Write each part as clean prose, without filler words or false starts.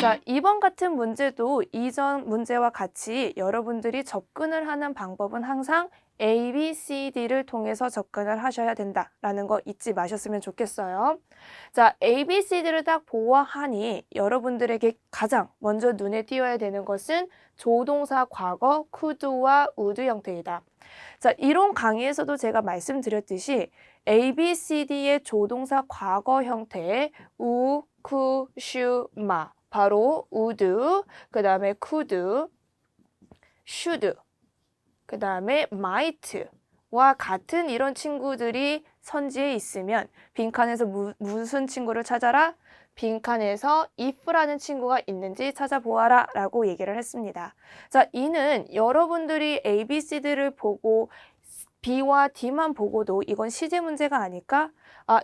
자, 이번 같은 문제도 이전 문제와 같이 여러분들이 접근을 하는 방법은 항상 A, B, C, D를 통해서 접근을 하셔야 된다라는 거 잊지 마셨으면 좋겠어요. 자, A, B, C, D를 딱 보아하니 여러분들에게 가장 먼저 눈에 띄어야 되는 것은 조동사 과거 could와 would 형태이다. 자, 이론 강의에서도 제가 말씀드렸듯이 A, B, C, D의 조동사 과거 형태의 우, 쿠, 슈, 마 바로 would, 그 다음에 could, should, 그 다음에 might와 같은 이런 친구들이 선지에 있으면 빈칸에서 무슨 친구를 찾아라? 빈칸에서 if라는 친구가 있는지 찾아보아라 라고 얘기를 했습니다. 자, 이는 여러분들이 A, B, C, D를 보고 B와 D만 보고도 이건 시제 문제가 아닐까?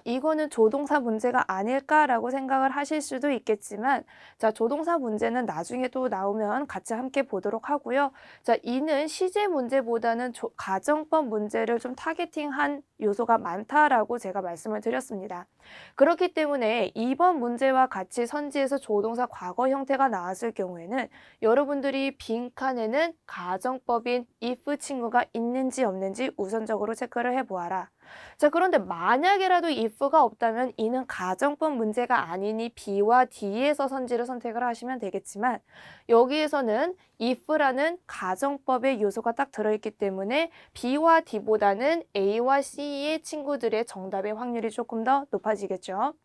이거는 조동사 문제가 아닐까라고 생각을 하실 수도 있겠지만, 자, 조동사 문제는 나중에 또 나오면 같이 함께 보도록 하고요. 자, 이는 시제 문제보다는 가정법 문제를 좀 타겟팅한 요소가 많다라고 제가 말씀을 드렸습니다. 그렇기 때문에 이번 문제와 같이 선지에서 조동사 과거 형태가 나왔을 경우에는 여러분들이 빈칸에는 가정법인 if 친구가 있는지 없는지 우선적으로 체크를 해보아라. 자, 그런데 만약에라도 if가 없다면 이는 가정법 문제가 아니니 B와 D에서 선지를 선택을 하시면 되겠지만, 여기에서는 if라는 가정법의 요소가 딱 들어있기 때문에 B와 D보다는 A와 C의 친구들의 정답의 확률이 조금 더 높아지겠죠.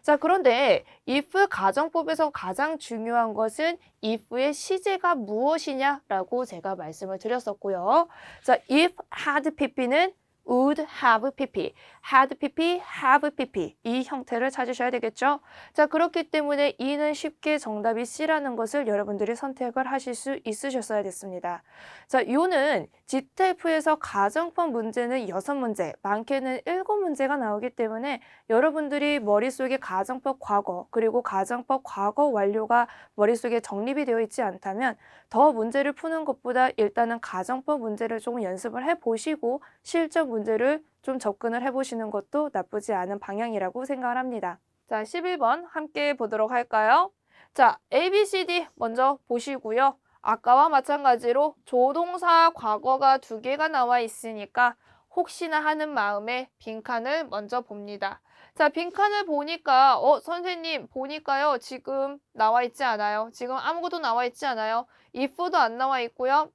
자, 그런데 if 가정법에서 가장 중요한 것은 if의 시제가 무엇이냐라고 제가 말씀을 드렸었고요. 자, if had pp는 would have pp, had pp, have pp 이 형태를 찾으셔야 되겠죠. 자, 그렇기 때문에 이는 쉽게 정답이 C라는 것을 여러분들이 선택을 하실 수 있으셨어야 됐습니다. 자, 요는 GTF에서 가정법 문제는 6문제, 많게는 7문제가 나오기 때문에 여러분들이 머릿속에 가정법 과거 그리고 가정법 과거 완료가 머릿속에 정립이 되어 있지 않다면 더 문제를 푸는 것보다 일단은 가정법 문제를 조금 연습을 해보시고 실전 문제를 좀 접근을 해보시는 것도 나쁘지 않은 방향이라고 생각을 합니다. 자, 11번 함께 보도록 할까요? 자, A, B, C, D 먼저 보시고요. 아까와 마찬가지로 조동사 과거가 2개가 나와 있으니까 혹시나 하는 마음에 빈칸을 먼저 봅니다. 자, 빈칸을 보니까 선생님 보니까요. 지금 나와 있지 않아요. 지금 아무것도 나와 있지 않아요. if도 안 나와 있고요.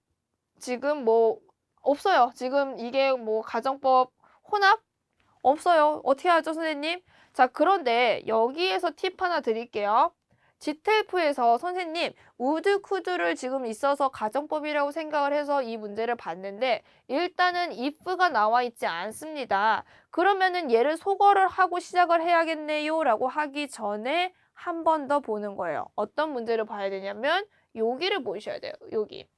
지금 뭐 없어요. 지금 이게 뭐 가정법 혼합? 없어요. 어떻게 하죠, 선생님? 자, 그런데 여기에서 팁 하나 드릴게요. GTF에서 선생님, would, could를 지금 있어서 가정법이라고 생각을 해서 이 문제를 봤는데 일단은 if가 나와 있지 않습니다. 그러면은 얘를 소거를 하고 시작을 해야겠네요 라고 하기 전에 한 번 더 보는 거예요. 어떤 문제를 봐야 되냐면 여기를 보셔야 돼요. 여기.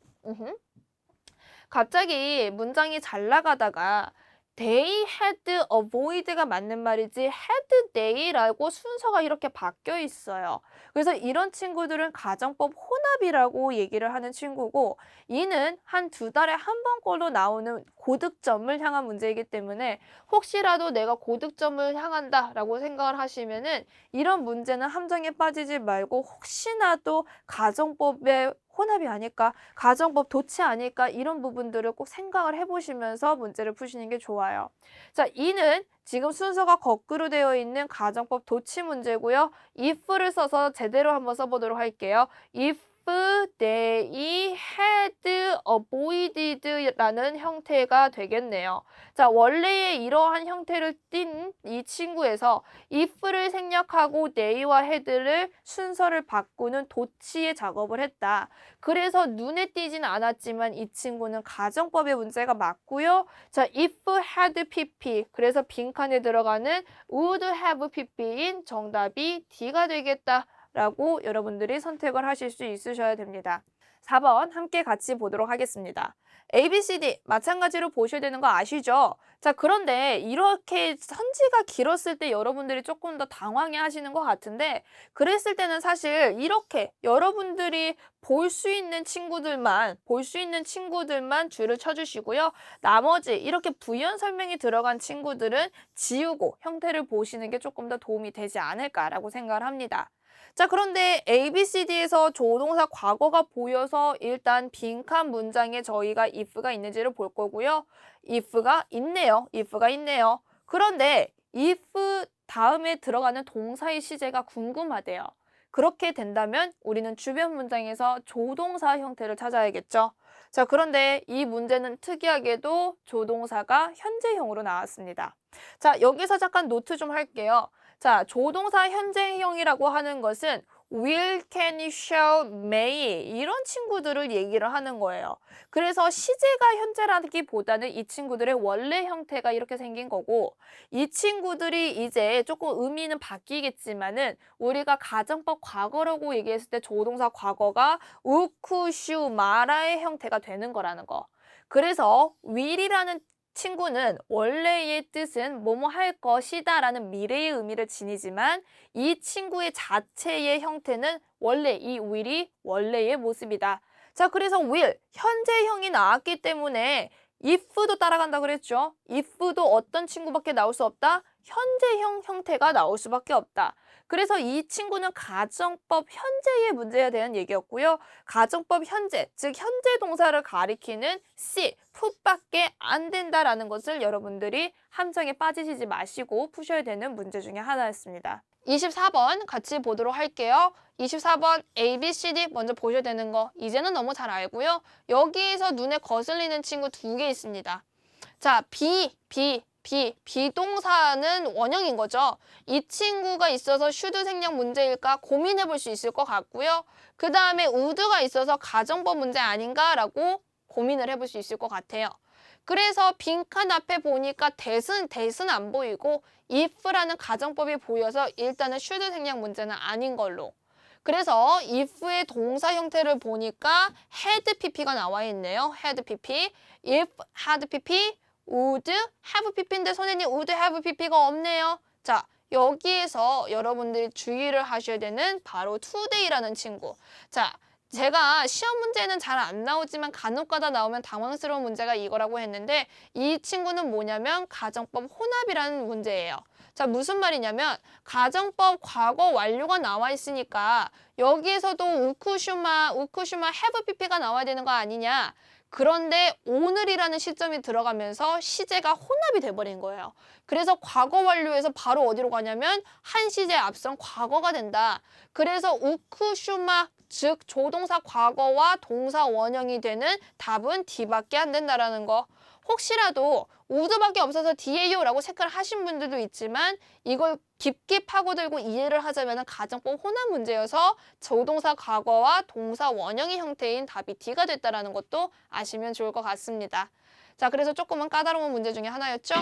갑자기 문장이 잘 나가다가 they had avoid가 맞는 말이지 had they라고 순서가 이렇게 바뀌어 있어요. 그래서 이런 친구들은 가정법 혼합이라고 얘기를 하는 친구고 이는 한 2달에 한 번꼴로 나오는 고득점을 향한 문제이기 때문에 혹시라도 내가 고득점을 향한다라고 생각을 하시면은 이런 문제는 함정에 빠지지 말고 혹시나도 가정법의 혼합이 아닐까, 가정법 도치 아닐까 이런 부분들을 꼭 생각을 해보시면서 문제를 푸시는 게 좋아요. 자, 이는 지금 순서가 거꾸로 되어 있는 가정법 도치 문제고요. if를 써서 제대로 한번 써보도록 할게요. if they had avoided 라는 형태가 되겠네요. 자, 원래의 이러한 형태를 띈 이 친구에서 if를 생략하고 they와 had를 순서를 바꾸는 도치의 작업을 했다. 그래서 눈에 띄진 않았지만 이 친구는 가정법의 문제가 맞고요. 자, if had pp 그래서 빈칸에 들어가는 would have pp인 정답이 D가 되겠다. 라고 여러분들이 선택을 하실 수 있으셔야 됩니다. 4번 함께 같이 보도록 하겠습니다. A, B, C, D 마찬가지로 보셔야 되는 거 아시죠? 자, 그런데 이렇게 선지가 길었을 때 여러분들이 조금 더 당황해 하시는 것 같은데 그랬을 때는 사실 이렇게 여러분들이 볼 수 있는 친구들만 줄을 쳐주시고요. 나머지 이렇게 부연 설명이 들어간 친구들은 지우고 형태를 보시는 게 조금 더 도움이 되지 않을까라고 생각을 합니다. 자, 그런데 A, B, C, D에서 조동사 과거가 보여서 일단 빈칸 문장에 저희가 if가 있는지를 볼 거고요. if가 있네요. 그런데 if 다음에 들어가는 동사의 시제가 궁금하대요. 그렇게 된다면 우리는 주변 문장에서 조동사 형태를 찾아야겠죠. 자, 그런데 이 문제는 특이하게도 조동사가 현재형으로 나왔습니다. 자, 여기서 잠깐 노트 좀 할게요. 자, 조동사 현재형이라고 하는 것은 will, can, shall, may 이런 친구들을 얘기를 하는 거예요. 그래서 시제가 현재라기보다는 이 친구들의 원래 형태가 이렇게 생긴 거고 이 친구들이 이제 조금 의미는 바뀌겠지만은 우리가 가정법 과거라고 얘기했을 때 조동사 과거가 우쿠, 슈, 마라의 형태가 되는 거라는 거. 그래서 will이라는 친구는 원래의 뜻은 뭐뭐 할 것이다 라는 미래의 의미를 지니지만 이 친구의 자체의 형태는 원래 이 will이 원래의 모습이다. 자, 그래서 will, 현재형이 나왔기 때문에 if도 따라간다 그랬죠. if도 어떤 친구밖에 나올 수 없다? 현재형 형태가 나올 수밖에 없다. 그래서 이 친구는 가정법 현재의 문제에 대한 얘기였고요. 가정법 현재, 즉 현재 동사를 가리키는 C, put밖에 안 된다라는 것을 여러분들이 함정에 빠지시지 마시고 푸셔야 되는 문제 중에 하나였습니다. 24번 같이 보도록 할게요. 24번 A, B, C, D 먼저 보셔야 되는 거 이제는 너무 잘 알고요. 여기에서 눈에 거슬리는 친구 두 개 있습니다. 자, 비동사는 원형인 거죠. 이 친구가 있어서 슈드 생략 문제일까 고민해 볼 수 있을 것 같고요. 그 다음에 would가 있어서 가정법 문제 아닌가라고 고민을 해볼 수 있을 것 같아요. 그래서 빈칸 앞에 보니까 that은 안 보이고 if라는 가정법이 보여서 일단은 슈드 생략 문제는 아닌 걸로. 그래서 if의 동사 형태를 보니까 had pp가 나와 있네요. had pp, if had pp, would have pp인데 선생님 would have pp가 없네요. 자, 여기에서 여러분들이 주의를 하셔야 되는 바로 today라는 친구. 자, 제가 시험 문제는 잘 안 나오지만 간혹가다 나오면 당황스러운 문제가 이거라고 했는데 이 친구는 뭐냐면 가정법 혼합이라는 문제예요. 자, 무슨 말이냐면 가정법 과거 완료가 나와 있으니까 여기에서도 우쿠슈마 have pp가 나와야 되는 거 아니냐. 그런데 오늘이라는 시점이 들어가면서 시제가 혼합이 돼버린 거예요. 그래서 과거 완료에서 바로 어디로 가냐면 한 시제 앞선 과거가 된다. 그래서 우쿠슈마 즉 조동사 과거와 동사 원형이 되는 답은 D밖에 안 된다라는 거. 혹시라도 would밖에 없어서 D예요라고 체크를 하신 분들도 있지만 이걸 깊게 파고들고 이해를 하자면 가정법 혼합 문제여서 조동사 과거와 동사 원형의 형태인 답이 D가 됐다라는 것도 아시면 좋을 것 같습니다. 자, 그래서 조금은 까다로운 문제 중에 하나였죠?